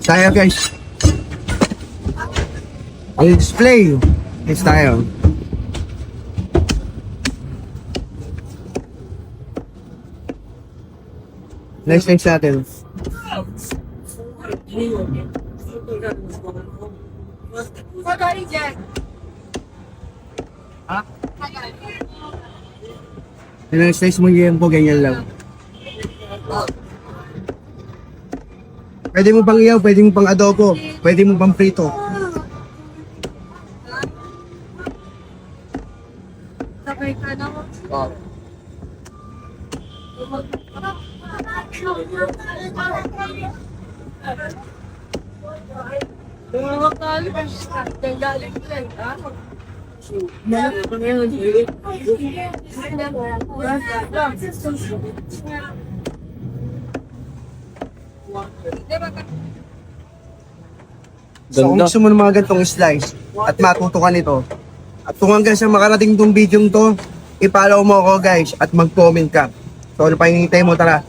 Tayo guys. Ang display. Next tayo. Next natin. Ha? Yung slice mo yun po, ganyan lang. Pwede mo pang iyaw, pwede mo pang adobo, pwede mo pang prito. Sabay ka na mo. Tumawag ka alam. Galing lang, ha? So kung gusto mo ng mga gantong slice at matuto ka nito, at kung hanggang sa makarating tong video to, i-follow mo ako guys at mag-comment ka. So ano pa hinihintay mo, tara.